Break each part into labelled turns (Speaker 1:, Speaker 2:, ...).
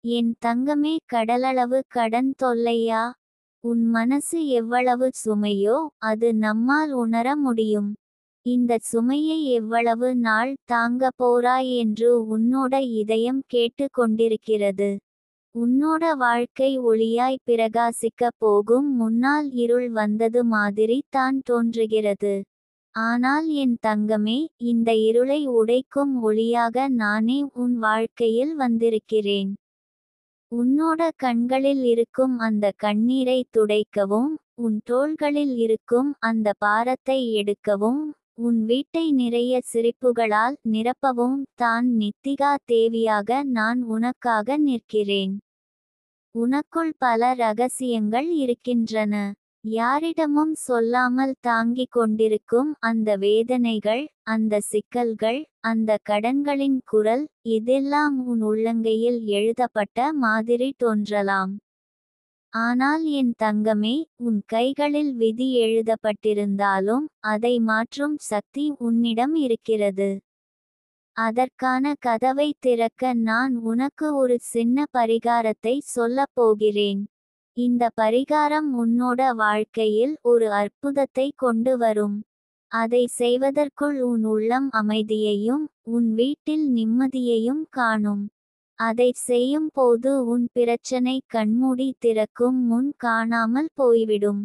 Speaker 1: என் தங்கமே, கடலளவு கடன் தொல்லையா? உன் மனசு எவ்வளவு சுமையோ அது நம்மால் உணர முடியும். இந்த சுமையை எவ்வளவு நாள் தாங்க போறாய் என்று உன்னோட இதயம் கேட்டு கொண்டிருக்கிறது. உன்னோட வாழ்க்கை ஒளியாய் பிரகாசிக்க போகும் முன்னால் இருள் வந்தது மாதிரி தான் தோன்றுகிறது. ஆனால் என் தங்கமே, இந்த இருளை உடைக்கும் ஒளியாக நானே உன் வாழ்க்கையில் வந்திருக்கிறேன். உன்னோட கண்களில் இருக்கும் அந்த கண்ணீரை துடைக்கவும், உன் தோள்களில் இருக்கும் அந்த பாரத்தை எடுக்கவும், உன் வீட்டை நிறைய சிரிப்புகளால் நிரப்பவும் தான் நித்திகா தேவியாக நான் உனக்காக நிற்கிறேன். உனக்குள் பல ரகசியங்கள் இருக்கின்றன. யாரிடமும் சொல்லாமல் தாங்கிக் கொண்டிருக்கும் அந்த வேதனைகள், அந்த சிக்கல்கள், அந்த கடன்களின் குரல், இதெல்லாம் உன் உள்ளங்கையில் எழுதப்பட்ட மாதிரி தோன்றலாம். ஆனால் என் தங்கமே, உன் கைகளில் விதி எழுதப்பட்டிருந்தாலும் அதை மாற்றும் சக்தி உன்னிடம் இருக்கிறது. அதற்கான கதவை திறக்க நான் உனக்கு ஒரு சின்ன பரிகாரத்தை சொல்லப் போகிறேன். இந்த பரிகாரம் உன்னோட வாழ்க்கையில் ஒரு அற்புதத்தை கொண்டு வரும். அதை செய்வதற்குள் உன் உள்ளம் அமைதியையும் உன் வீட்டில் நிம்மதியையும் காணும். அதை செய்யும் போது உன் பிரச்சனை கண்மூடி திறக்கும் முன் காணாமல் போய்விடும்.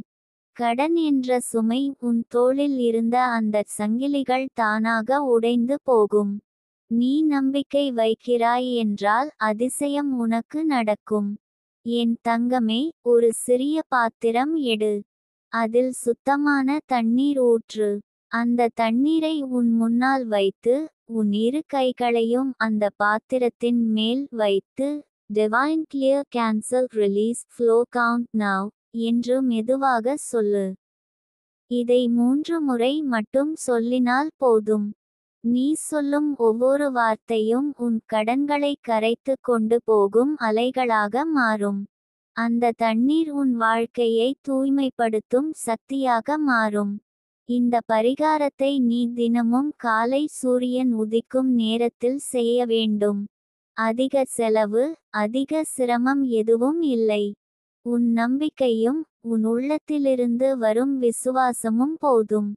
Speaker 1: கடன் என்ற சுமை உன் தோளில் இருந்த அந்த சங்கிலிகள் தானாக உடைந்து போகும். நீ நம்பிக்கை வைக்கிறாய் என்றால் அதிசயம் உனக்கு நடக்கும். என் தங்கமே, ஒரு சிறிய பாத்திரம் எடு. அதில் சுத்தமான தண்ணீர் ஊற்று. அந்த தண்ணீரை உன் முன்னால் வைத்து, உன் இரு கைகளையும் அந்த பாத்திரத்தின் மேல் வைத்து, divine clear cancel release flow count now என்று மெதுவாக சொல்லு. இதை 3 முறை மட்டும் சொல்லினால் போதும். நீ சொல்லும் ஒவ்வொரு வார்த்தையும் உன் கடன்களை கரைத்து கொண்டு போகும் அலைகளாக மாறும். அந்த தண்ணீர் உன் வாழ்க்கையை தூய்மைப்படுத்தும் சக்தியாக மாறும். இந்த பரிகாரத்தை நீ தினமும் காலை சூரியன் உதிக்கும் நேரத்தில் செய்ய வேண்டும். அதிக செலவு, அதிக சிரமம் எதுவும் இல்லை. உன் நம்பிக்கையும் உன் உள்ளத்திலிருந்து வரும் விசுவாசமும் போதும்.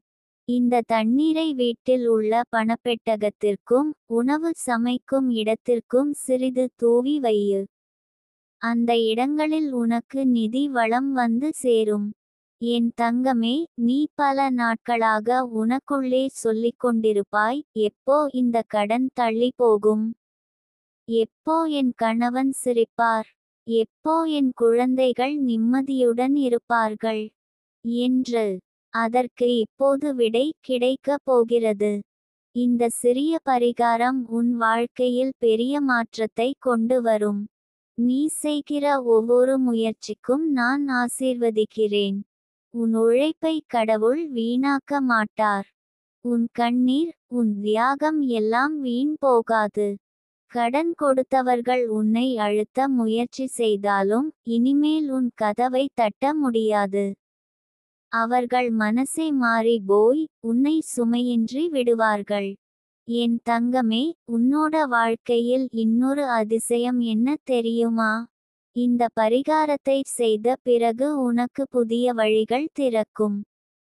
Speaker 1: இந்த தண்ணீரை வீட்டில் உள்ள பணப்பெட்டகத்திற்கும் உணவு சமைக்கும் இடத்திற்கும் சிறிது தூவி வையு. அந்த இடங்களில் உனக்கு நிதி வளம் வந்து சேரும். என் தங்கமே, நீ பல நாட்களாக உனக்குள்ளே சொல்லிக் கொண்டிருப்பாய், எப்போ இந்த கடன் தள்ளி போகும்? எப்போ என் கணவன் சிரிப்பார்? எப்போ என் குழந்தைகள் நிம்மதியுடன் இருப்பார்கள் என்று. அதற்கு இப்போது விடை கிடைக்கப் போகிறது. இந்த சிறிய பரிகாரம் உன் வாழ்க்கையில் பெரிய மாற்றத்தை கொண்டு வரும். நீ செய்கிற ஒவ்வொரு முயற்சிக்கும் நான் ஆசீர்வதிக்கிறேன். உன் உழைப்பை கடவுள் வீணாக்க மாட்டார். உன் கண்ணீர், உன் தியாகம் எல்லாம் வீண் போகாது. கடன் கொடுத்தவர்கள் உன்னை அழுத்த முயற்சி செய்தாலும் இனிமேல் உன் கதவை தட்ட முடியாது. அவர்கள் மனசே மாறி போய் உன்னை சுமையின்றி விடுவார்கள். என் தங்கமே, உன்னோட வாழ்க்கையில் இன்னொரு அதிசயம் என்ன தெரியுமா? இந்த பரிகாரத்தை செய்த பிறகு உனக்கு புதிய வழிகள் திறக்கும்.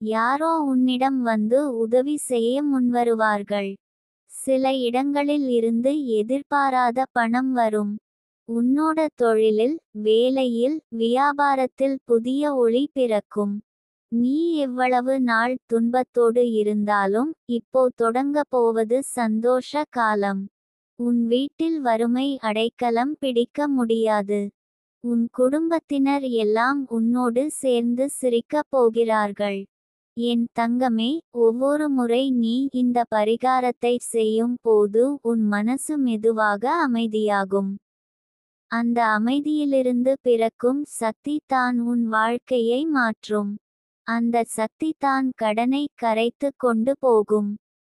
Speaker 1: யாரோ உன்னிடம் வந்து உதவி செய்ய முன்வருவார்கள். சில இடங்களில் இருந்து எதிர்பாராத பணம் வரும். உன்னோட தொழிலில், வேலையில், வியாபாரத்தில் புதிய ஒளி பிறக்கும். நீ எவ்வளவு நாள் துன்பத்தோடு இருந்தாலும் இப்போ தொடங்க போவது சந்தோஷ காலம். உன் வீட்டில் வறுமை அடைக்கலம் பிடிக்க முடியாது. உன் குடும்பத்தினர் எல்லாம் உன்னோடு சேர்ந்து சிரிக்கப் போகிறார்கள். என் தங்கமே, ஒவ்வொரு முறை நீ இந்த பரிகாரத்தை செய்யும் போது உன் மனசு மெதுவாக அமைதியாகும். அந்த அமைதியிலிருந்து பிறக்கும் சக்தி தான் உன் வாழ்க்கையை மாற்றும். அந்த சக்தி தான் கடனை கரைத்து கொண்டு போகும்.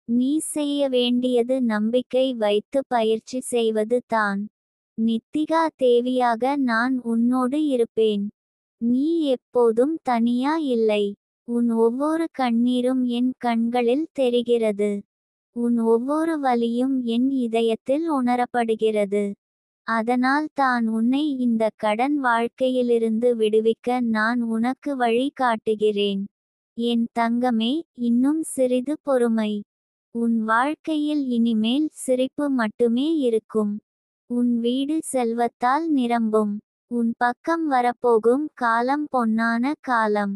Speaker 1: நீ செய்ய வேண்டியது நம்பிக்கை வைத்து பயிற்சி செய்வது தான். நித்திகா தேவியாக நான் உன்னோடு இருப்பேன். நீ எப்போதும் தனியா இல்லை. உன் ஒவ்வொரு கண்ணீரும் என் கண்களில் தெரிகிறது. உன் ஒவ்வொரு வலியும் என் இதயத்தில் உணரப்படுகிறது. அதனால் தான் உன்னை இந்த கடன் வாழ்க்கையிலிருந்து விடுவிக்க நான் உனக்கு வழி காட்டுகிறேன். என் தங்கமே, இன்னும் சிறிது பொறுமை. உன் வாழ்க்கையில் இனிமேல் சிரிப்பு மட்டுமே இருக்கும். உன் வீடு செல்வத்தால் நிரம்பும். உன் பக்கம் வரப்போகும் காலம் பொன்னான காலம்.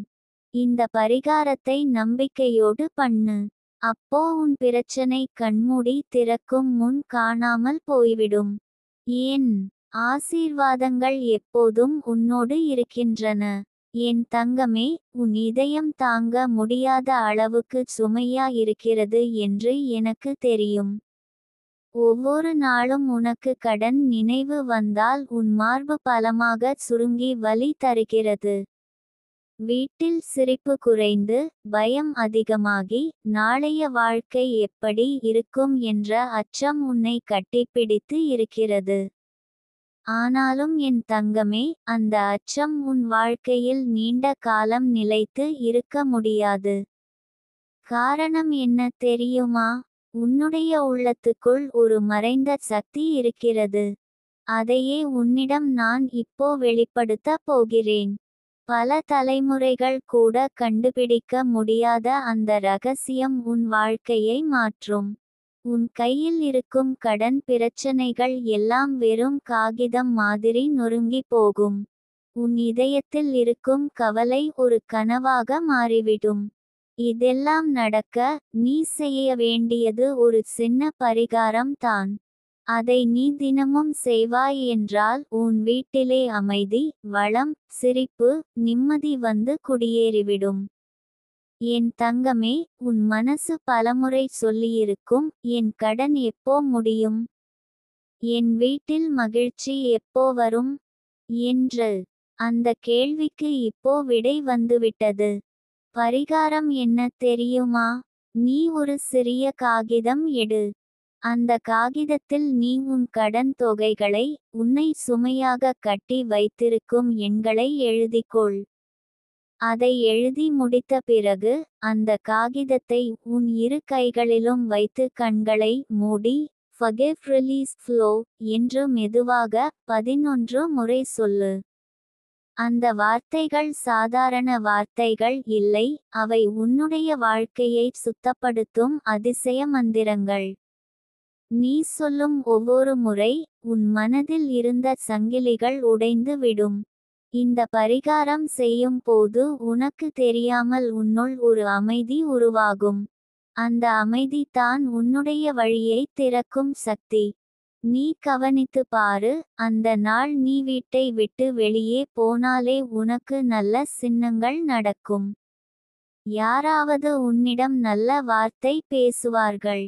Speaker 1: இந்த பரிகாரத்தை நம்பிக்கையோடு பண்ணு. அப்போ உன் பிரச்சனை கண்மூடி திறக்கும் முன் காணாமல் போய்விடும். ஏன் ஆசீர்வாதங்கள் எப்போதும் உன்னோடு இருக்கின்றன. என் தங்கமே, உன் இதயம் தாங்க முடியாத அளவுக்கு சுமையா இருக்கிறது என்று எனக்கு தெரியும். ஒவ்வொரு நாளும் உனக்கு கடன் நினைவு வந்தால் உன் மார்பு பலமாக சுருங்கி வலி தருகிறது. வீட்டில் சிரிப்பு குறைந்து பயம் அதிகமாகி நாளைய வாழ்க்கை எப்படி இருக்கும் என்ற அச்சம் உன்னை கட்டிப்பிடித்து இருக்கிறது. ஆனாலும் என் தங்கமே, அந்த அச்சம் உன் வாழ்க்கையில் நீண்ட காலம் நிலைத்து இருக்க முடியாது. காரணம் என்ன தெரியுமா? உன்னுடைய உள்ளத்துக்குள் ஒரு மறைந்த சக்தி இருக்கிறது. அதையே உன்னிடம் நான் இப்போ வெளிப்படுத்த போகிறேன். பல தலைமுறைகள் கூட கண்டுபிடிக்க முடியாத அந்த ரகசியம் உன் வாழ்க்கையை மாற்றும். உன் கையில் இருக்கும் கடன் பிரச்சனைகள் எல்லாம் வெறும் காகிதம் மாதிரி நொறுங்கி போகும். உன் இதயத்தில் இருக்கும் கவலை ஒரு கனவாக மாறிவிடும். இதெல்லாம் நடக்க நீ செய்ய வேண்டியது ஒரு சின்ன பரிகாரம் தான். அதை நீ தினமும் செய்வாய் என்றால் உன் வீட்டிலே அமைதி, வளம், சிரிப்பு, நிம்மதி வந்து குடியேறிவிடும். என் தங்கமே, உன் மனசு பலமுறை சொல்லியிருக்கும், என் கடன் எப்போ முடியும், என் வீட்டில் மகிழ்ச்சி எப்போ வரும் என்று. அந்த கேள்விக்கு இப்போ விடை வந்துவிட்டது. பரிகாரம் என்ன தெரியுமா? நீ ஒரு சிறிய காகிதம் எடு. அந்த காகிதத்தில் நீ உன் கடன் தொகைகளை, உன்னை சுமையாக கட்டி வைத்திருக்கும் எண்களை எழுதிக்கொள். அதை எழுதி முடித்த பிறகு அந்த காகிதத்தை உன் இரு கைகளிலும் வைத்து கண்களை மூடி forgive release flow என்று மெதுவாக 11 முறை சொல்லு. அந்த வார்த்தைகள் சாதாரண வார்த்தைகள் இல்லை, அவை உன்னுடைய வாழ்க்கையை சுத்தப்படுத்தும் அதிசய மந்திரங்கள். நீ சொல்லும் ஒவ்வொரு முறை உன் மனதில் இருந்த சங்கிலிகள் உடைந்து விடும். இந்த பரிகாரம் செய்யும் போது உனக்கு தெரியாமல் உன்னுள் ஒரு அமைதி உருவாகும். அந்த அமைதி தான் உன்னுடைய வழியை திறக்கும் சக்தி. நீ கவனித்து பாரு, அந்த நாள் நீ வீட்டை விட்டு வெளியே போனாலே உனக்கு நல்ல சின்னங்கள் நடக்கும். யாராவது உன்னிடம் நல்ல வார்த்தை பேசுவார்கள்.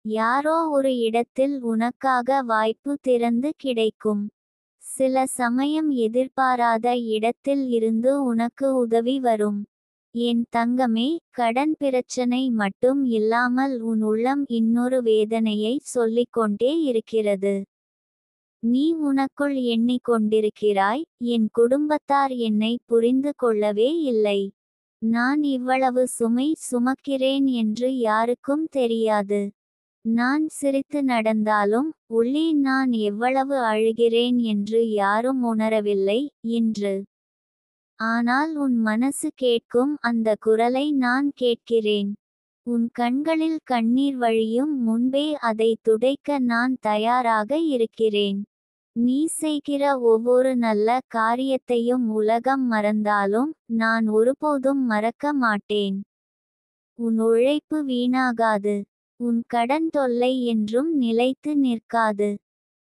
Speaker 1: யாரோ ஒரு இடத்தில் உனக்காக வாய்ப்பு திறந்து கிடைக்கும். சில சமயம் எதிர்பாராத இடத்தில் இருந்து உனக்கு உதவி வரும். என் தங்கமே, கடன் பிரச்சனை மட்டும் இல்லாமல் உன் உள்ளம் இன்னொரு வேதனையை சொல்லிக்கொண்டே இருக்கிறது. நீ உனக்குள் எண்ணிக்கொண்டிருக்கிறாய், என் குடும்பத்தார் என்னை புரிந்து கொள்ளவே இல்லை. நான் இவ்வளவு சுமை சுமக்கிறேன் என்று யாருக்கும் தெரியாது. நான் சிரித்து நடந்தாலும் உள்ளே நான் எவ்வளவு அழுகிறேன் என்று யாரும் உணரவில்லை என்று. ஆனால் உன் மனசு கேட்கும் அந்த குரலை நான் கேட்கிறேன். உன் கண்களில் கண்ணீர் வழியும் முன்பே அதை துடைக்க நான் தயாராக இருக்கிறேன். நீ செய்கிற ஒவ்வொரு நல்ல காரியத்தையும் உலகம் மறந்தாலும் நான் ஒருபோதும் மறக்க மாட்டேன். உன் உழைப்பு வீணாகாது. உன் கடன் தொல்லை என்றும் நிலைத்து நிற்காது.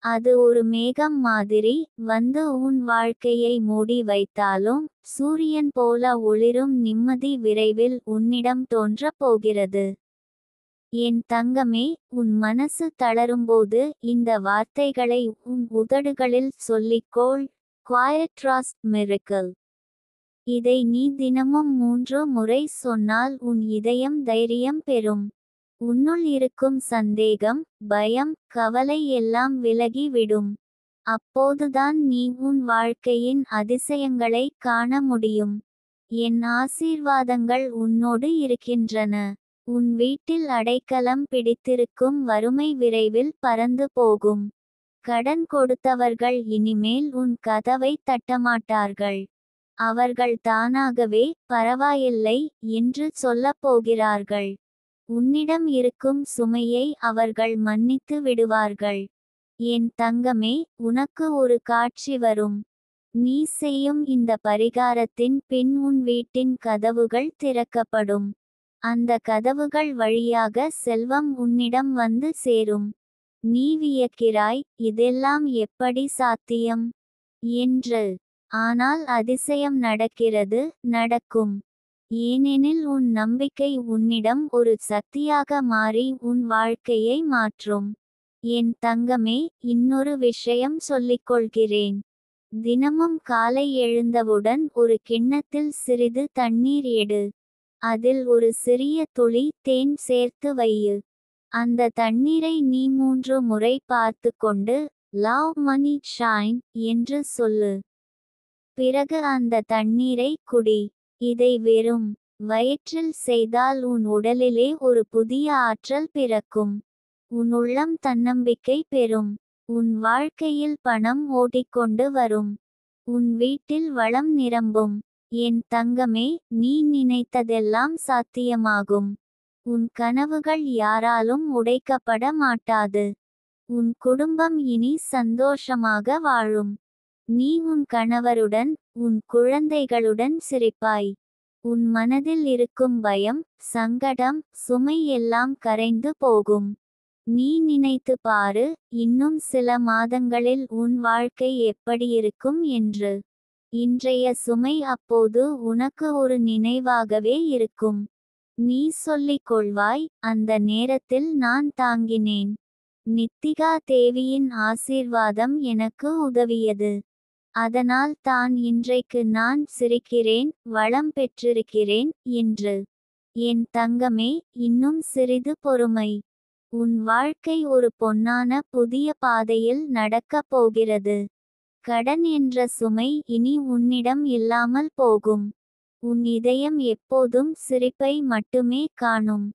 Speaker 1: அது ஒரு மேகம் மாதிரி வந்து உன் வாழ்க்கையை மூடி வைத்தாலும் சூரியன் போல ஒளிரும் நிம்மதி விரைவில் உன்னிடம் தோன்றப் போகிறது. என் தங்கமே, உன் மனசு தளரும்போது இந்த வார்த்தைகளை உன் உதடுகளில் சொல்லிக்கோள். Quiet Trust Miracle. இதை நீ தினமும் 3 முறை சொன்னால் உன் இதயம் தைரியம் பெறும். உன்னுள் இருக்கும் சந்தேகம், பயம், கவலை எல்லாம் விலகி விடும். அப்போதுதான் நீ உன் வாழ்க்கையின் அதிசயங்களை காண முடியும். என் ஆசீர்வாதங்கள் உன்னோடு இருக்கின்றன. உன் வீட்டில் அடைக்கலம் பிடித்திருக்கும் வறுமை விரைவில் பறந்து போகும். கடன் கொடுத்தவர்கள் இனிமேல் உன் கதவை தட்டமாட்டார்கள். அவர்கள் தானாகவே பரவாயில்லை என்று சொல்லப் போகிறார்கள். உன்னிடம் இருக்கும் சுமையை அவர்கள் மன்னித்து விடுவார்கள். என் தங்கமே, உனக்கு ஒரு காட்சி வரும். நீ செய்யும் இந்த பரிகாரத்தின் பின் உன் வீட்டின் கதவுகள் திறக்கப்படும். அந்த கதவுகள் வழியாக செல்வம் உன்னிடம் வந்து சேரும். நீ வியக்கிறாய், இதெல்லாம் எப்படி சாத்தியம் என்று. ஆனால் அதிசயம் நடக்கிறது, நடக்கும். ஏனெனில் உன் நம்பிக்கை உன்னிடம் ஒரு சக்தியாக மாறி உன் வாழ்க்கையை மாற்றும். என் தங்கமே, இன்னொரு விஷயம் சொல்லிக்கொள்கிறேன். தினமும் காலை எழுந்தவுடன் ஒரு கிண்ணத்தில் சிறிது தண்ணீர் எடு. அதில் ஒரு சிறிய துளி தேன் சேர்த்து வையு. அந்த தண்ணீரை நீ 3 முறை பார்த்து கொண்டு லவ் மணி ஷைன் என்று சொல்லு. பிறகு அந்த தண்ணீரை குடி. இதை வெறும் வயிற்றில் செய்தால் உன் உடலிலே ஒரு புதிய ஆற்றல் பிறக்கும். உன் உள்ளம் தன்னம்பிக்கை பெறும். உன் வாழ்க்கையில் பணம் ஓடிக்கொண்டு வரும். உன் வீட்டில் வளம் நிரம்பும். என் தங்கமே, நீ நினைத்ததெல்லாம் சாத்தியமாகும். உன் கனவுகள் யாராலும் உடைக்கப்பட மாட்டாது. உன் குடும்பம் இனி சந்தோஷமாக வாழும். நீ உன் கணவருடன் உன் குழந்தைகளுடன் சிரிப்பாய். உன் மனதில் இருக்கும் பயம், சங்கடம், சுமை எல்லாம் கரைந்து போகும். நீ நினைத்து பாரு, இன்னும் சில மாதங்களில் உன் வாழ்க்கை எப்படியிருக்கும் என்று. இன்றைய சுமை அப்போது உனக்கு ஒரு நினைவாகவே இருக்கும். நீ சொல்லிக் கொள்வாய், அந்த நேரத்தில் நான் தாங்கினேன். நித்திகா தேவியின் ஆசீர்வாதம் எனக்கு உதவியது. அதனால் தான் இன்றைக்கு நான் சிரிக்கிறேன், வளம் பெற்றிருக்கிறேன் என்று. என் தங்கமே, இன்னும் சிறிது பொறுமை. உன் வாழ்க்கை ஒரு பொன்னான புதிய பாதையில் நடக்கப் போகிறது. கடன் என்ற சுமை இனி உன்னிடம் இல்லாமல் போகும். உன் இதயம் எப்போதும் சிரிப்பை மட்டுமே காணும்.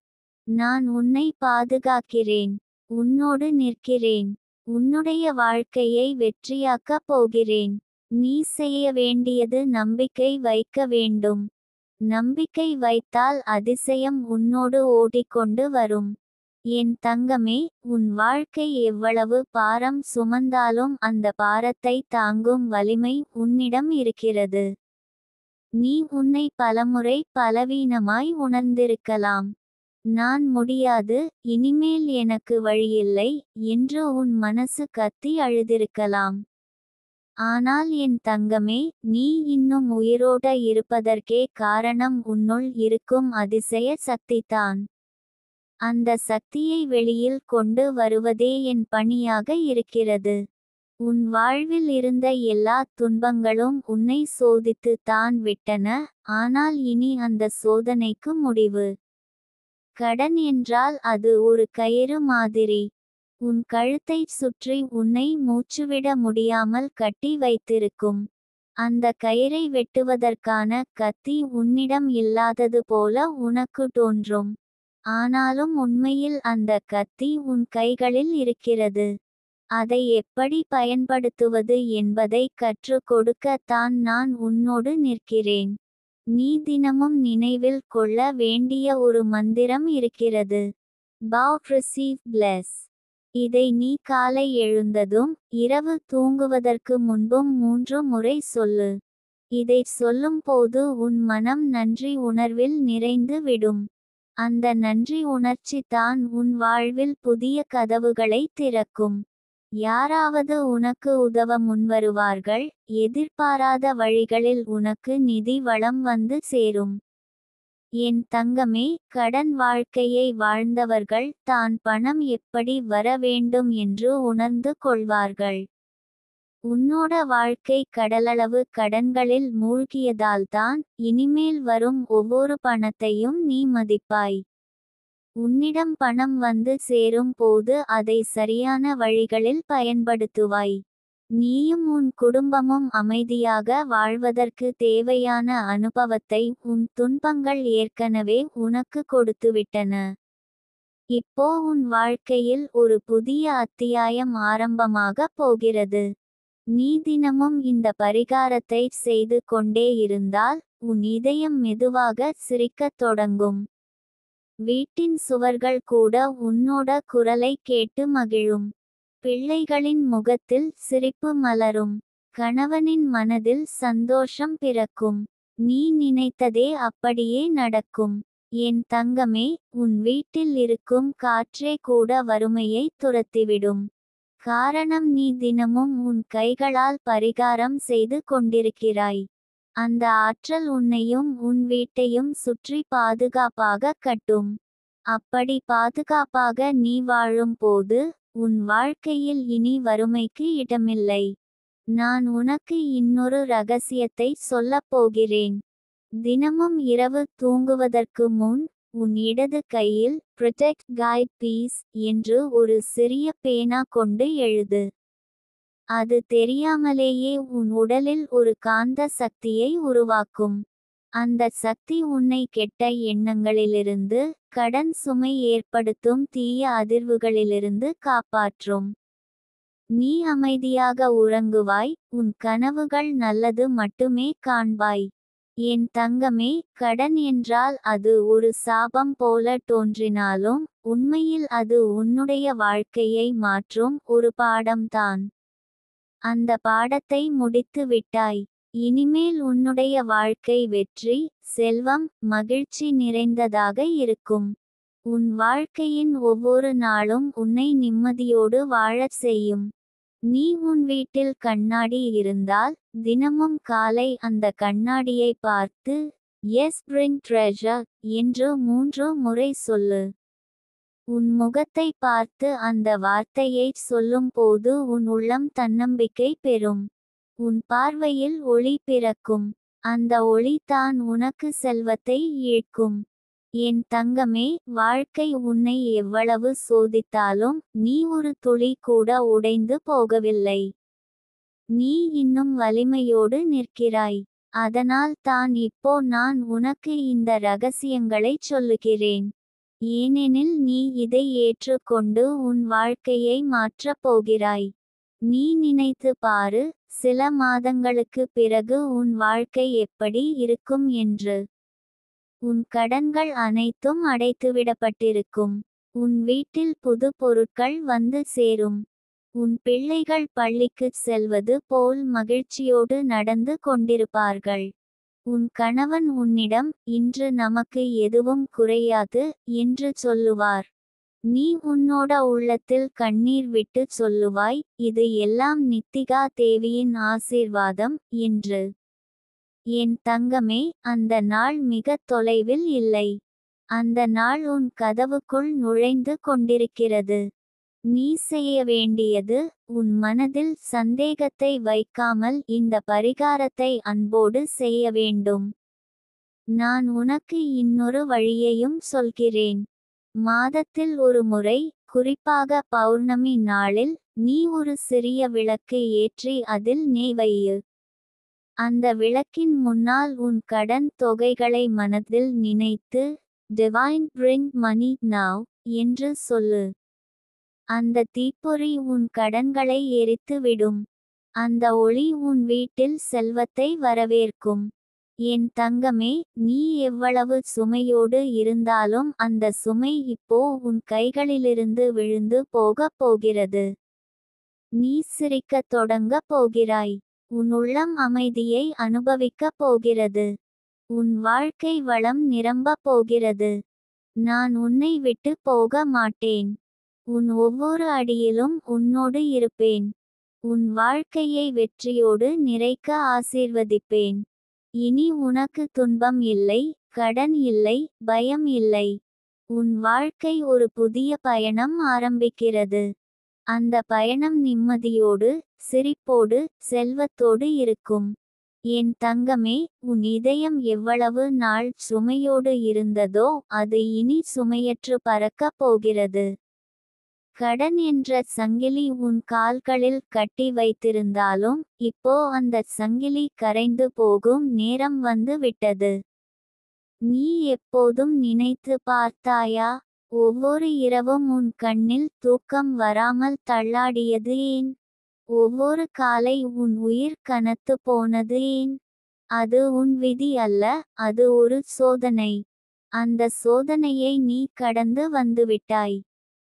Speaker 1: நான் உன்னை பாதுகாக்கிறேன். உன்னோடு நிற்கிறேன். உன்னுடைய வாழ்க்கையை வெற்றியாக்கப் போகிறேன். நீ செய்ய வேண்டியது நம்பிக்கை வைக்க வேண்டும். நம்பிக்கை வைத்தால் அதிசயம் உன்னோடு ஓடிக்கொண்டு வரும். என் தங்கமே, உன் வாழ்க்கை எவ்வளவு பாரம் சுமந்தாலும் அந்த பாரத்தை தாங்கும் வலிமை உன்னிடம் இருக்கிறது. நீ உன்னை பலமுறை பலவீனமாய் உணர்ந்திருக்கலாம். நான் முடியாது, இனிமேல் எனக்கு வழியில்லை என்று உன் மனசு கத்தி அழுதிருக்கலாம். ஆனால் என் தங்கமே, நீ இன்னும் உயிரோட இருப்பதற்கே காரணம் உன்னுள் இருக்கும் அதிசய சக்திதான். அந்த சக்தியை வெளியில் கொண்டு வருவதே என் பணியாக இருக்கிறது. உன் வாழ்வில் இருந்த எல்லா துன்பங்களும் உன்னை சோதித்து தான் விட்டன, ஆனால் இனி அந்த சோதனைக்கு முடிவு. கடன் என்றால் அது ஒரு கயிறு மாதிரி. உன் கழுத்தைச் சுற்றி உன்னை மூச்சுவிட முடியாமல் கட்டி வைத்திருக்கும். அந்த கயிறை வெட்டுவதற்கான கத்தி உன்னிடம் இல்லாதது போல உனக்கு தோன்றும். ஆனாலும் உண்மையில் அந்த கத்தி உன் கைகளில் இருக்கிறது. அதை எப்படி பயன்படுத்துவது என்பதை கற்றுக் கொடுக்க தான் நான் உன்னோடு நிற்கிறேன். நீ தினமும் நினைவில் கொள்ள வேண்டிய ஒரு மந்திரம் இருக்கிறது. Bow receive bless. இதை நீ காலை எழுந்ததும் இரவு தூங்குவதற்கு முன்பும் 3 முறை சொல்லு. இதைச் சொல்லும் போது உன் மனம் நன்றி உணர்வில் நிறைந்து விடும். அந்த நன்றி உணர்ச்சி தான் உன் வாழ்வில் புதிய கதவுகளை திறக்கும். யாராவது உனக்கு உதவ முன்வருவார்கள். எதிர்பாராத வழிகளில் உனக்கு நிதி வளம் வந்து சேரும். என் தங்கமே, கடன் வாழ்க்கையை வாழ்ந்தவர்கள் தான் பணம் எப்படி வர வேண்டும் என்று உணர்ந்து கொள்வார்கள். உன்னோட வாழ்க்கை கடலளவு கடன்களில் மூழ்கியதால்தான் இனிமேல் வரும் ஒவ்வொரு பணத்தையும் நீ மதிப்பாய். உன்னிடம் பணம் வந்து சேரும் போது அதை சரியான வழிகளில் பயன்படுத்துவாய். நீயும் உன் குடும்பமும் அமைதியாக வாழ்வதற்கு தேவையான அனுபவத்தை உன் துன்பங்கள் ஏற்கனவே உனக்கு கொடுத்துவிட்டன. இப்போ உன் வாழ்க்கையில் ஒரு புதிய அத்தியாயம் ஆரம்பமாக போகிறது. நீ தினமும் இந்த பரிகாரத்தை செய்து கொண்டே இருந்தால் உன் இதயம் மெதுவாக சிரிக்கத் தொடங்கும். வீட்டின் சுவர்கள் கூட உன்னோட குரலை கேட்டு மகிழும். பிள்ளைகளின் முகத்தில் சிரிப்பு மலரும். கணவனின் மனதில் சந்தோஷம் பிறக்கும். நீ நினைத்ததே அப்படியே நடக்கும். என் தங்கமே, உன் வீட்டில் இருக்கும் காற்றே கூட வறுமையை துரத்திவிடும். காரணம் நீ தினமும் உன் கைகளால் பரிகாரம் செய்து கொண்டிருக்கிறாய். அந்த ஆற்றல் உன்னையும் உன் வீட்டையும் சுற்றி பாதுகாப்பாக கட்டும். அப்படி பாதுகாப்பாக நீ வாழும் போது உன் வாழ்க்கையில் இனி வறுமைக்கு இடமில்லை. நான் உனக்கு இன்னொரு ரகசியத்தை சொல்லப் போகிறேன். தினமும் இரவு தூங்குவதற்கு முன் உன் இடது கையில் "Protect Guide Peace" என்று ஒரு சிறிய பேனா கொண்டு எழுது. அது தெரியாமலேயே உன் உடலில் ஒரு காந்த சக்தியை உருவாக்கும். அந்த சக்தி உன்னை கெட்ட எண்ணங்களிலிருந்து, கடன் சுமை ஏற்படுத்தும் தீய அதிர்வுகளிலிருந்து காப்பாற்றும். நீ அமைதியாக உறங்குவாய், உன் கனவுகள் நல்லது மட்டுமே காண்பாய். என் தங்கமே, கடன் என்றால் அது ஒரு சாபம் போல தோன்றினாலும் உண்மையில் அது உன்னுடைய வாழ்க்கையை மாற்றும் ஒரு பாடம்தான். அந்த பாடத்தை முடித்து விட்டாய். இனிமேல் உன்னுடைய வாழ்க்கை வெற்றி, செல்வம், மகிழ்ச்சி நிறைந்ததாக இருக்கும். உன் வாழ்க்கையின் ஒவ்வொரு நாளும் உன்னை நிம்மதியோடு வாழச் செய்யும். நீ உன் வீட்டில் கண்ணாடி இருந்தால் தினமும் காலை அந்த கண்ணாடியை பார்த்து "Yes bring treasure" என்று 3 முறை சொல்லு. உன் முகத்தை பார்த்து அந்த வார்த்தையை சொல்லும் போது உன் உள்ளம் தன்னம்பிக்கை பெறும். உன் பார்வையில் ஒளி பிறக்கும். அந்த ஒளி தான் உனக்கு செல்வத்தை ஈர்க்கும். என் தங்கமே, வாழ்க்கை உன்னை எவ்வளவு சோதித்தாலும் நீ ஒரு துளி கூட உடைந்து போகவில்லை. நீ இன்னும் வலிமையோடு நிற்கிறாய். அதனால் தான் இப்போ நான் உனக்கு இந்த ரகசியங்களைச் சொல்லுகிறேன். ஏனெனில் நீ இதை ஏற்றுக்கொண்டு உன் வாழ்க்கையை மாற்றப் போகிறாய். நீ நினைத்து பாரு, சில மாதங்களுக்கு பிறகு உன் வாழ்க்கை எப்படி இருக்கும் என்று. உன் கடன்கள் அனைத்தும் அடைத்துவிடப்பட்டிருக்கும். உன் வீட்டில் புது பொருட்கள் வந்து சேரும். உன் பிள்ளைகள் பள்ளிக்குச் செல்வது போல் மகிழ்ச்சியோடு நடந்து கொண்டிருப்பார்கள். உன் கணவன் உன்னிடம் "இன்று நமக்கு எதுவும் குறையாது" என்று சொல்லுவார். நீ உன்னோட உள்ளத்தில் கண்ணீர் விட்டு சொல்லுவாய், "இது எல்லாம் நித்திகா தேவியின் ஆசீர்வாதம்" என்று. என் தங்கமே, அந்த நாள் மிகத் தொலைவில் இல்லை. அந்த நாள் உன் கதவுக்குள் நுழைந்து கொண்டிருக்கிறது. நீ செய்ய வேண்டியது, உன் மனதில் சந்தேகத்தை வைக்காமல் இந்த பரிகாரத்தை அன்போடு செய்ய வேண்டும். நான் உனக்கு இன்னொரு வழியையும் சொல்கிறேன். மாதத்தில் ஒரு முறை, குறிப்பாக பௌர்ணமி நாளில், நீ ஒரு சிறிய விளக்கு ஏற்றி அதில் நெய் வையு. அந்த விளக்கின் முன்னால் உன் கடன் தொகைகளை மனதில் நினைத்து "Divine bring money now" என்று சொல்லு. அந்த தீப்பொறி உன் கடன்களை எரித்து விடும். அந்த ஒளி உன் வீட்டில் செல்வத்தை வரவேற்கும். என் தங்கமே, நீ எவ்வளவு சுமையோடு இருந்தாலும் அந்த சுமை இப்போ உன் கைகளிலிருந்து விழுந்து போகப் போகிறது. நீ சிரிக்கத் தொடங்கப் போகிறாய். உன் உள்ளம் அமைதியை அனுபவிக்கப் போகிறது. உன் வாழ்க்கை வளம் நிரம்பப் போகிறது. நான் உன்னை விட்டு போக மாட்டேன். உன் ஒவ்வொரு அடியிலும் உன்னோடு இருப்பேன். உன் வாழ்க்கையை வெற்றியோடு நிறைக்க ஆசீர்வதிப்பேன். இனி உனக்கு துன்பம் இல்லை, கடன் இல்லை, பயம் இல்லை. உன் வாழ்க்கை ஒரு புதிய பயணம் ஆரம்பிக்கிறது. அந்த பயணம் நிம்மதியோடு, சிரிப்போடு, செல்வத்தோடு இருக்கும். என் தங்கமே, உன் இதயம் எவ்வளவு நாள் சுமையோடு இருந்ததோ அது இனி சுமையற்று பறக்கப் போகிறது. கடன் என்ற சங்கிலி உன் கால்களில் கட்டி வைத்திருந்தாலும் இப்போ அந்த சங்கிலி கரைந்து போகும் நேரம் வந்து விட்டது. நீ எப்போதும் நினைத்து பார்த்தாயா, ஒவ்வொரு இரவும் உன் கண்ணில் தூக்கம் வராமல் தள்ளாடியது ஏன்? ஒவ்வொரு காலை உன் உயிர் கனத்து போனது ஏன்? அது உன் விதி அல்ல, அது ஒரு சோதனை. அந்த சோதனையை நீ கடந்து வந்துவிட்டாய்.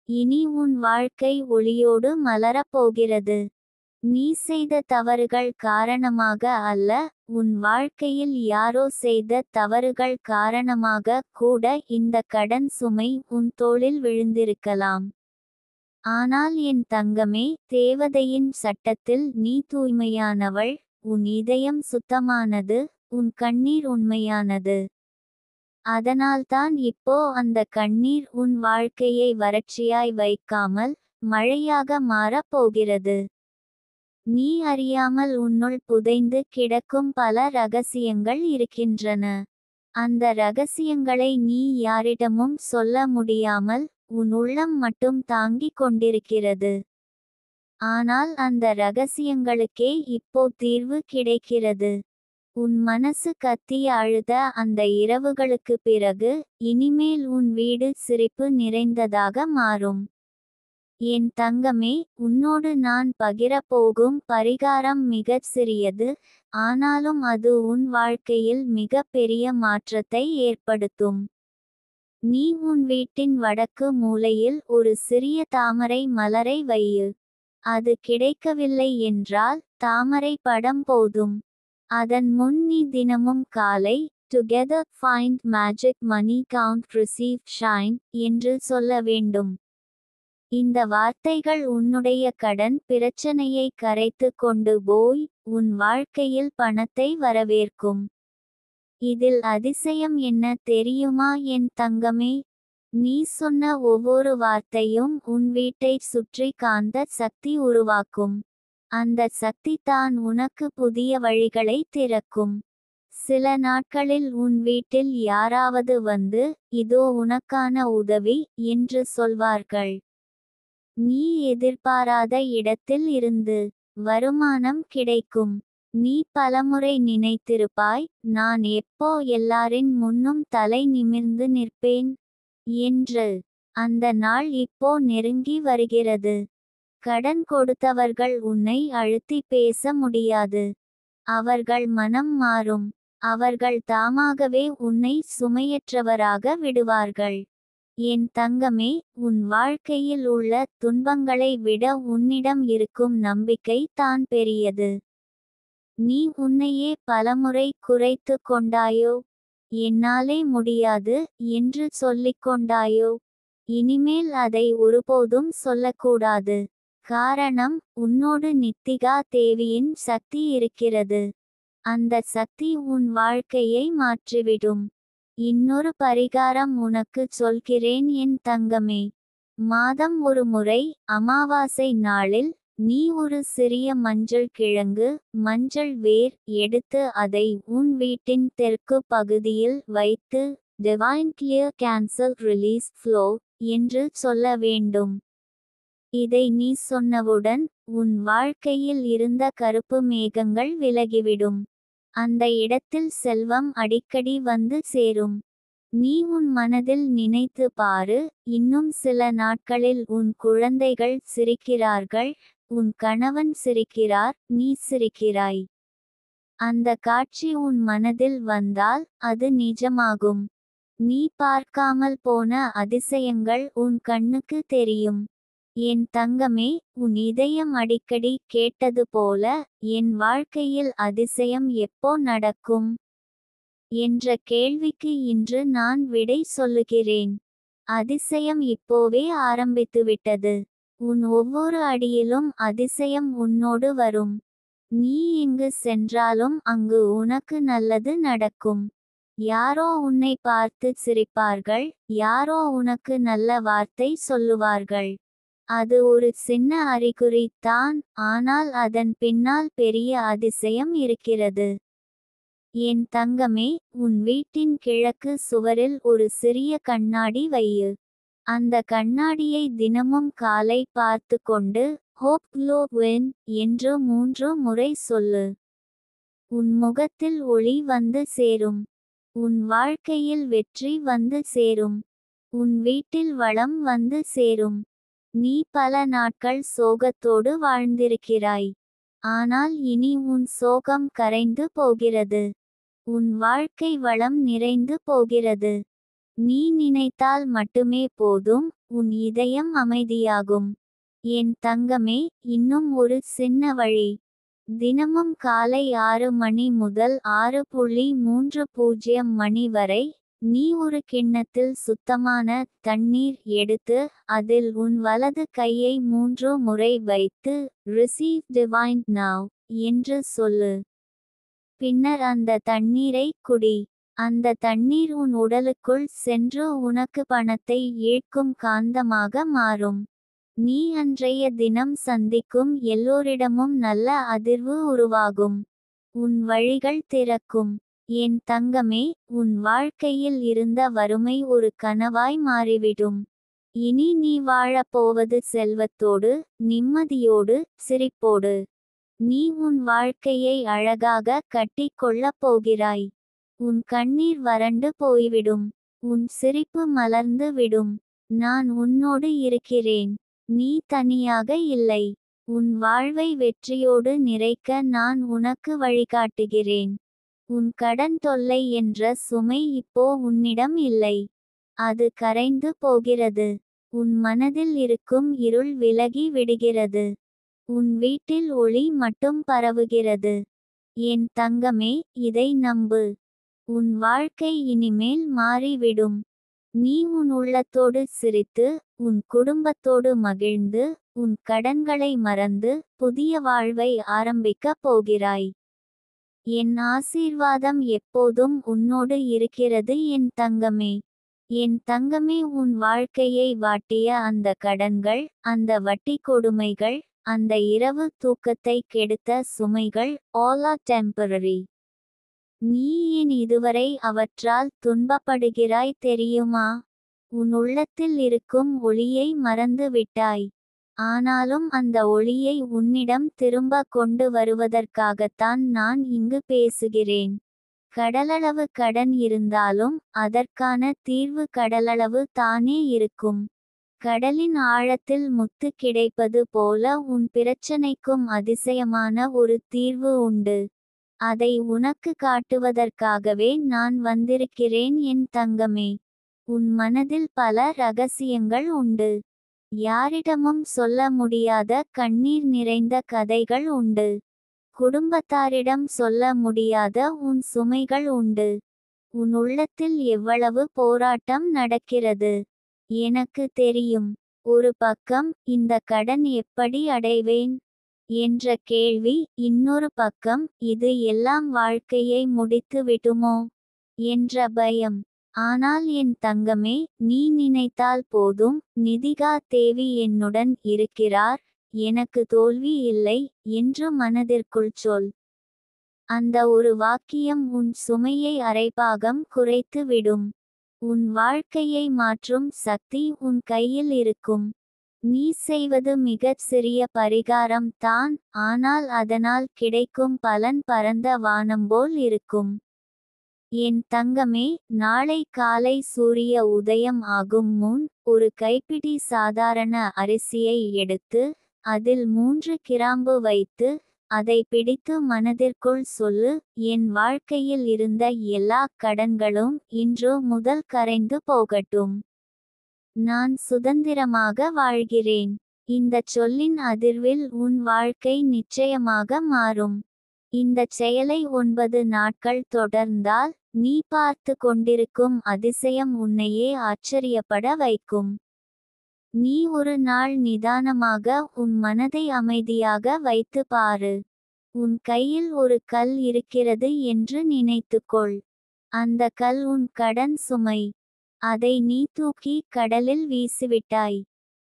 Speaker 1: இனி உன் வாழ்க்கை ஒளியோடு மலரப் போகிறது. நீ செய்த தவறுகள் காரணமாக அல்ல, உன் வாழ்க்கையில் யாரோ செய்த தவறுகள் காரணமாக கூட இந்த கடன் சுமை உன் தோளில் விழுந்திருக்கலாம். ஆனால் என் தங்கமே, தேவதையின் சட்டத்தில் நீ தூய்மையானவள், உன் இதயம் சுத்தமானது, உன் கண்ணீர் உண்மையானது. அதனால்தான் இப்போ அந்த கண்ணீர் உன் வாழ்க்கையை வறட்சியாய் வைக்காமல் மழையாக மாறப் போகிறது. நீ அறியாமல் உன்னுள் புதைந்து கிடக்கும் பல ரகசியங்கள் இருக்கின்றன. அந்த ரகசியங்களை நீ யாரிடமும் சொல்ல முடியாமல் உன் உள்ளம் மட்டும் தாங்கிக் கொண்டிருக்கிறது. ஆனால் அந்த ரகசியங்களுக்கே இப்போ தீர்வு கிடைக்கிறது. உன் மனசு கத்தி அழுத அந்த இரவுகளுக்கு பிறகு இனிமேல் உன் வீடு சிரிப்பு நிறைந்ததாக மாறும். என் தங்கமே, உன்னோடு நான் பகிரப் போகும் பரிகாரம் மிகச் சிறியது, ஆனாலும் அது உன் வாழ்க்கையில் மிக பெரிய மாற்றத்தை ஏற்படுத்தும். நீ உன் வீட்டின் வடக்கு மூலையில் ஒரு சிறிய தாமரை மலரை வையு. அது கிடைக்கவில்லை என்றால் தாமரை படம் போதும். அதன் முன் நீ தினமும் காலை "Together find magic money count receive shine" என்று சொல்ல வேண்டும். இந்த வார்த்தைகள் உன்னுடைய கடன் பிரச்சனையை கரைத்து கொண்டு போய் உன் வாழ்க்கையில் பணத்தை வரவேற்கும். இதில் அதிசயம் என்ன தெரியுமா என் தங்கமே? நீ சொன்ன ஒவ்வொரு வார்த்தையும் உன் வீட்டை சுற்றி காந்த சக்தி உருவாக்கும். அந்த சக்தி தான் உனக்கு புதிய வழிகளை திறக்கும். சில நாட்களில் உன் வீட்டில் யாராவது வந்து "இதோ உனக்கான உதவி" என்று சொல்வார்கள். நீ எதிர்பாராத இடத்தில் இருந்து வருமானம் கிடைக்கும். நீ பலமுறை நினைத்திருப்பாய், நான் எப்போ எல்லாரின் முன்னும் தலை நிமிர்ந்து நிற்பேன் என்று. அந்த நாள் இப்போ நெருங்கி வருகிறது. கடன் கொடுத்தவர்கள் உன்னை அழுத்தி பேச முடியாது. அவர்கள் மனம் மாறும். அவர்கள் தாமாகவே உன்னை சுமையற்றவராக விடுவார்கள். என் தங்கமே, உன் வாழ்க்கையில் உள்ள துன்பங்களை விட உன்னிடம் இருக்கும் நம்பிக்கை தான் பெரியது. நீ உன்னையே பலமுறை குறைத்து கொண்டாயோ? என்னாலே முடியாது என்று சொல்லிக் கொண்டாயோ? இனிமேல் அதை ஒருபோதும் சொல்லக்கூடாது. காரணம், உன்னோடு நித்திகா தேவியின் சக்தி இருக்கிறது. அந்த சக்தி உன் வாழ்க்கையை மாற்றிவிடும். இன்னொரு பரிகாரம் உனக்கு சொல்கிறேன் என் தங்கமே. மாதம் ஒரு முறை அமாவாசை நாளில் நீ ஒரு சிறிய மஞ்சள் கிழங்கு, மஞ்சள் வேர் எடுத்து அதை உன் வீட்டின் தெற்கு பகுதியில் வைத்து "Divine Clear Cancel Release Flow" என்று சொல்ல வேண்டும். இதை நீ சொன்னவுடன் உன் வாழ்க்கையில் இருந்த கருப்பு மேகங்கள் விலகிவிடும். அந்த இடத்தில் செல்வம் அடிக்கடி வந்து சேரும். நீ உன் மனதில் நினைத்து பாரு, இன்னும் சில நாட்களில் உன் குழந்தைகள் சிரிக்கிறார்கள், உன் கணவன் சிரிக்கிறார், நீ சிரிக்கிறாய். அந்த காட்சி உன் மனதில் வந்தால் அது நிஜமாகும். நீ பார்க்காமல் போன அதிசயங்கள் உன் கண்ணுக்கு தெரியும். என் தங்கமே, உன் இதயம் அடிக்கடி கேட்டது போல, என் வாழ்க்கையில் அதிசயம் எப்போ நடக்கும் என்ற கேள்விக்கு இன்று நான் விடை சொல்லுகிறேன். அதிசயம் இப்போவே ஆரம்பித்துவிட்டது. உன் ஒவ்வொரு அடியிலும் அதிசயம் உன்னோடு வரும். நீ எங்கு சென்றாலும் அங்கு உனக்கு நல்லது நடக்கும். யாரோ உன்னை பார்த்து சிரிப்பார்கள், யாரோ உனக்கு நல்ல வார்த்தை சொல்லுவார்கள். அது ஒரு சின்ன அறிகுறி தான், ஆனால் அதன் பின்னால் பெரிய அதிசயம் இருக்கிறது. என் தங்கமே, உன் வீட்டின் கிழக்கு சுவரில் ஒரு சிறிய கண்ணாடி வையு. அந்த கண்ணாடியை தினமும் காலை பார்த்து கொண்டு "Hope Glow Win" என்று 3 முறை சொல்லு. உன் முகத்தில் ஒளி வந்து சேரும். உன் வாழ்க்கையில் வெற்றி வந்து சேரும். உன் வீட்டில் வளம் வந்து சேரும். நீ பல நாட்கள் சோகத்தோடு வாழ்ந்திருக்கிறாய். ஆனால் இனி உன் சோகம் கரைந்து போகிறது. உன் வாழ்க்கை வளம் நிறைந்து போகிறது. நீ நினைத்தால் மட்டுமே போதும், உன் இதயம் அமைதியாகும். என் தங்கமே, இன்னும் ஒரு சின்ன வழி. தினமும் காலை 6 மணி முதல் 6:30 மணி வரை நீ ஒரு கிண்ணத்தில் சுத்தமான தண்ணீர் எடுத்து அதில் உன் வலது கையை 3 முறை வைத்து ரிசீவ் டிவைன் நவ் என்று சொல்லு. பின்னர் அந்த தண்ணீரை குடி. அந்த தண்ணீர் உன் உடலுக்குள் சென்று உனக்கு பணத்தை ஈர்க்கும் காந்தமாக மாறும். நீ அன்றைய தினம் சந்திக்கும் எல்லோரிடமும் நல்ல அதிர்வு உருவாகும். உன் வழிகள் திறக்கும். என் தங்கமே, உன் வாழ்க்கையில் இருந்த வறுமை ஒரு கனவாய் மாறிவிடும். இனி நீ வாழப்போவது செல்வத்தோடு, நிம்மதியோடு, சிரிப்போடு. நீ உன் வாழ்க்கையை அழகாக கட்டிக் கொள்ளப் போகிறாய். உன் கண்ணீர் வறண்டு போய்விடும். உன் சிரிப்பு மலர்ந்து விடும். நான் உன்னோடு இருக்கிறேன். நீ தனியாக இல்லை. உன் வாழ்வை வெற்றியோடு நிறைக்க நான் உனக்கு வழிகாட்டுகிறேன். உன் கடன் தொல்லை என்ற சுமை இப்போ உன்னிடம் இல்லை. அது கரைந்து போகிறது. உன் மனதில் இருக்கும் இருள் விலகி விடுகிறது. உன் வீட்டில் ஒளி மட்டும் பரவுகிறது. என் தங்கமே, இதை நம்பு. உன் வாழ்க்கை இனிமேல் மாறிவிடும். நீ உன் உள்ளத்தோடு சிரித்து, உன் குடும்பத்தோடு மகிழ்ந்து, உன் கடன்களை மறந்து புதிய வாழ்வை ஆரம்பிக்கப் போகிறாய். என் ஆசீர்வாதம் எப்போதும் உன்னோடு இருக்கிறது என் தங்கமே. என் தங்கமே, உன் வாழ்க்கையை வாட்டிய அந்த கடன்கள், அந்த வட்டி கொடுமைகள், அந்த இரவு தூக்கத்தை கெடுத்த சுமைகள் all are temporary. நீ ஏன் இதுவரை அவற்றால் துன்பப்படுகிறாய் தெரியுமா? உன் உள்ளத்தில் இருக்கும் ஒளியை மறந்து விட்டாய். ஆனாலும் அந்த ஒளியை உன்னிடம் திரும்ப கொண்டு வருவதற்காகத்தான் நான் இங்கு பேசுகிறேன். கடலளவு கடன் இருந்தாலும் அதற்கான தீர்வு கடலளவு தானே இருக்கும். கடலின் ஆழத்தில் முத்து கிடைப்பது போல உன் பிரச்சனைக்கும் அதிசயமான ஒரு தீர்வு உண்டு. அதை உனக்கு காட்டுவதற்காகவே நான் வந்திருக்கிறேன் என் தங்கமே. உன் மனதில் பல ரகசியங்கள் உண்டு. யாரிடமும் சொல்ல முடியாத கண்ணீர் நிறைந்த கதைகள் உண்டு. குடும்பத்தாரிடம் சொல்ல முடியாத உன் சுமைகள் உண்டு. உன் உள்ளத்தில் எவ்வளவு போராட்டம் நடக்கிறது எனக்கு தெரியும். ஒரு பக்கம் இந்த கடன் எப்படி அடைவேன் என்ற கேள்வி, இன்னொரு பக்கம் இது எல்லாம் வாழ்க்கையை முடித்து விடுமோ என்ற பயம். ஆனால் என் தங்கமே, நீ நினைத்தால் போதும், நிதிகா தேவி என்னுடன் இருக்கிறார், எனக்கு தோல்வி இல்லை என்று மனதிற்குள் சொல். அந்த ஒரு வாக்கியம் உன் சுமையை அரைபாகம் குறைத்து விடும். உன் வாழ்க்கையை மாற்றும் சக்தி உன் கையில் இருக்கும். நீ செய்வது மிகச் சிறிய பரிகாரம் தான், ஆனால் அதனால் கிடைக்கும் பலன் பரந்த வானம் போல் இருக்கும். என் தங்கமே, நாளை காலை சூரிய உதயம் ஆகும் முன் ஒரு கைப்பிடி சாதாரண அரிசியை எடுத்து அதில் 3 கிராம்பு வைத்து அதை பிடித்து மனதிற்குள் சொல்லு, என் வாழ்க்கையில் இருந்த எல்லா கடன்களும் இன்று முதல் கரைந்து போகட்டும். நான் சுதந்திரமாக வாழ்கிறேன். இந்தச் சொல்லின் அதிர்வில் உன் வாழ்க்கை நிச்சயமாக மாறும். இந்தச் செயலை 9 நாட்கள் தொடர்ந்தால் நீ பார்த்து கொண்டிருக்கும் அதிசயம் உன்னையே ஆச்சரியப்பட வைக்கும். நீ ஒரு நாள் நிதானமாக உன் மனதை அமைதியாக வைத்து பாரு. உன் கையில் ஒரு கல் இருக்கிறது என்று நினைத்துக்கொள். அந்த கல் உன் கடன் சுமை. அதை நீ தூக்கி கடலில் வீசிவிட்டாய்.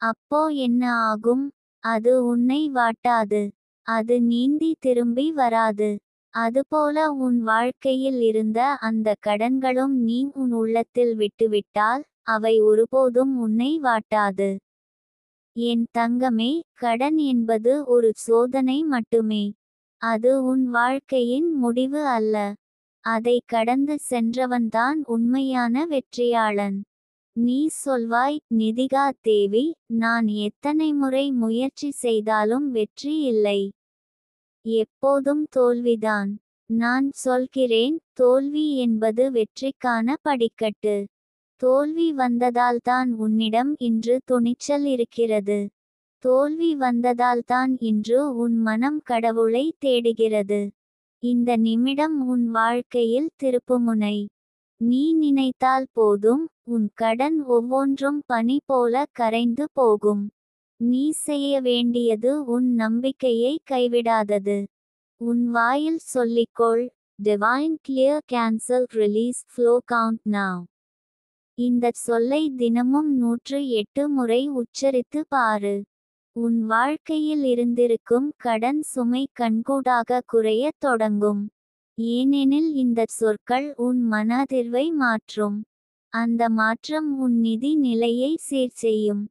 Speaker 1: அப்போ என்ன ஆகும்? அது உன்னை வாட்டாது. அது நீந்தி திரும்பி வராது. அதுபோல உன் வாழ்க்கையில் இருந்த அந்த கடன்களும் நீ உன் உள்ளத்தில் விட்டுவிட்டால் அவை ஒருபோதும் உன்னை வாட்டாது. என் தங்கமே, கடன் என்பது ஒரு சோதனை மட்டுமே. அது உன் வாழ்க்கையின் முடிவு அல்ல. அதை கடந்து சென்றவன்தான் உண்மையான வெற்றியாளன். நீ சொல்வாய், நிதிகா தேவி, நான் எத்தனை முறை முயற்சி செய்தாலும் வெற்றி இல்லை. எப்போதும் தோல்விதான். நான் சொல்கிறேன், தோல்வி என்பது வெற்றிக்கான படிக்கட்டு. தோல்வி வந்ததால்தான் உன்னிடம் இன்று துணிச்சல் இருக்கிறது. தோல்வி வந்ததால்தான் இன்று உன் மனம் கடவுளை தேடுகிறது. இந்த நிமிடம் உன் வாழ்க்கையில் திருப்புமுனை. நீ நினைத்தால் போதும், உன் கடன் ஒவ்வொன்றும் பனி போல கரைந்து போகும். நீ செய்ய வேண்டியது உன் நம்பிக்கையை கைவிடாதது. உன் வாயில் சொல்லிக்கொள், Divine Clear Cancel Release Flow Count Now. இந்தச் சொல்லை தினமும் 108 முறை உச்சரித்து பாரு. உன் வாழ்க்கையில் இருந்திருக்கும் கடன் சுமை கண்கூடாக குறையத் தொடங்கும். ஏனெனில் இந்தச் சொற்கள் உன் மனதிர்வை மாற்றும். அந்த மாற்றம் உன் நிதி நிலையை சீர்செய்யும்.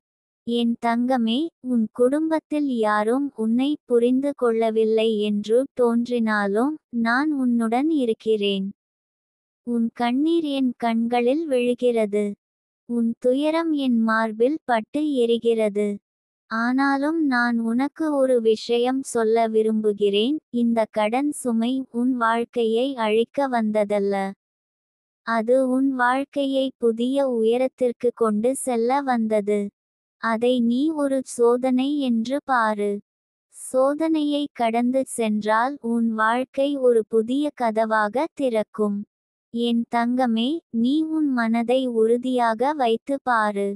Speaker 1: என் தங்கமே, உன் குடும்பத்தில் யாரும் உன்னை புரிந்து கொள்ளவில்லை என்று தோன்றினாலும் நான் உன்னுடன் இருக்கிறேன். உன் கண்ணீர் என் கண்களில் விழுகிறது. உன் துயரம் என் மார்பில் பட்டு எரிகிறது. ஆனாலும் நான் உனக்கு ஒரு விஷயம் சொல்ல விரும்புகிறேன், இந்த கடன் சுமை உன் வாழ்க்கையை அழிக்க வந்ததல்ல. அது உன் வாழ்க்கையை புதிய உயரத்திற்கு கொண்டு செல்ல வந்தது. அதை நீ ஒரு சோதனை என்று பாரு. சோதனையை கடந்து சென்றால் உன் வாழ்க்கை ஒரு புதிய கதவாக திறக்கும். என் தங்கமே, நீ உன் மனதை உறுதியாக வைத்து பாரு.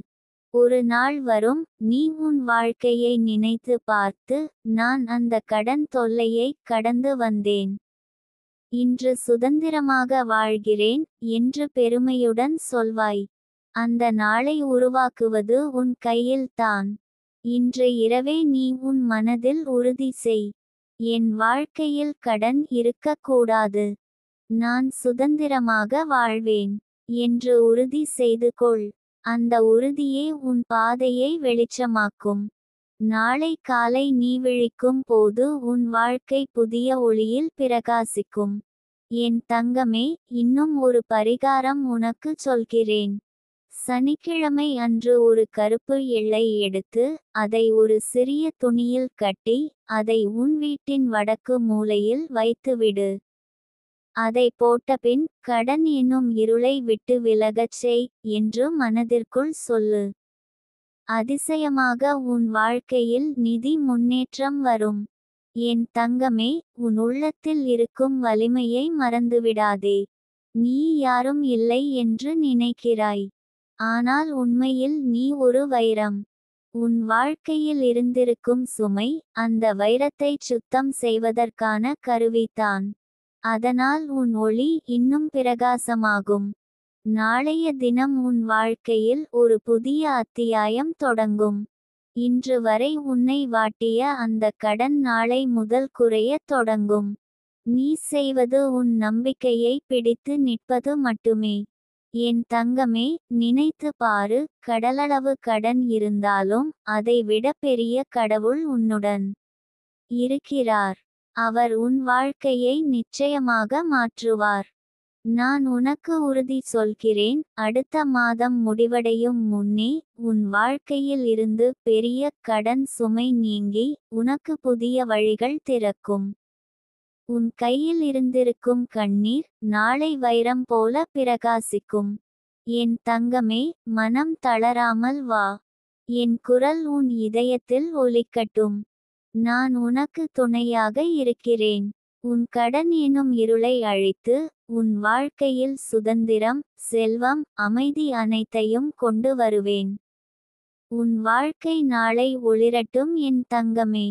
Speaker 1: ஒரு நாள் வரும், நீ உன் வாழ்க்கையை நினைத்து பார்த்து, நான் அந்த கடன் தொல்லையை கடந்து வந்தேன். இன்று சுதந்திரமாக வாழ்கிறேன் என்று பெருமையுடன் சொல்வாய். அந்த நாளை உருவாக்குவது உன் கையில்தான். இன்று இரவே நீ உன் மனதில் உறுதி செய், என் வாழ்க்கையில் கடன் இருக்கக்கூடாது. நான் சுதந்திரமாக வாழ்வேன் என்று உறுதி செய்து கொள். அந்த உறுதியே உன் பாதையை வெளிச்சமாக்கும். நாளை காலை நீ விழிக்கும் போது உன் வாழ்க்கை புதிய ஒளியில் பிரகாசிக்கும். என் தங்கமே, இன்னும் ஒரு பரிகாரம் உனக்கு சொல்கிறேன். சனிக்கிழமை அன்று ஒரு கருப்பு எள்ளை எடுத்து, அதை ஒரு சிறிய துணியில் கட்டி, அதை உன் வீட்டின் வடக்கு மூலையில் வைத்துவிடு. அதை போட்டபின், கடன் என்னும் இருளை விட்டு விலகச் செய் என்று மனதிற்குள் சொல்லு. அதிசயமாக உன் வாழ்க்கையில் நிதி முன்னேற்றம் வரும். என் தங்கமே, உன் உள்ளத்தில் இருக்கும் வலிமையை மறந்துவிடாதே. நீ யாரும் இல்லை என்று நினைக்கிறாய். ஆனால் உண்மையில் நீ ஒரு வைரம். உன் வாழ்க்கையில் இருந்திருக்கும் சுமை, அந்த வைரத்தைச் சுத்தம் செய்வதற்கான கருவிதான். அதனால் உன் ஒளி இன்னும் பிரகாசமாகும். நாளைய தினம் உன் வாழ்க்கையில் ஒரு புதிய அத்தியாயம் தொடங்கும். இன்று வரை உன்னை வாட்டிய அந்த கடன் நாளை முதல் குறையத் தொடங்கும். நீ செய்வது உன் நம்பிக்கையை பிடித்து நிற்பது மட்டுமே. என் தங்கமே, நினைத்து பாரு, கடலளவு கடன் இருந்தாலும் அதை விட பெரிய கடவுள் உன்னுடன் இருக்கிறார். அவர் உன் வாழ்க்கையை நிச்சயமாக மாற்றுவார். நான் உனக்கு உறுதி சொல்கிறேன், அடுத்த மாதம் முடிவடையும் முன்னே உன் வாழ்க்கையில் இருந்து பெரிய கடன் சுமை நீங்கி உனக்கு புதிய வழிகள் திறக்கும். உன் கையில் இருந்திருக்கும் கண்ணீர் நாளை வைரம் போல பிரகாசிக்கும். என் தங்கமே, மனம் தளராமல் வா. என் குரல் உன் இதயத்தில் ஒலிக்கட்டும். நான் உனக்கு துணையாக இருக்கிறேன். உன் கடன் எனும் இருளை அழித்து, உன் வாழ்க்கையில் சுதந்திரம், செல்வம், அமைதி அனைத்தையும் கொண்டு வருவேன். உன் வாழ்க்கை நாளை ஒளிரட்டும் என் தங்கமே.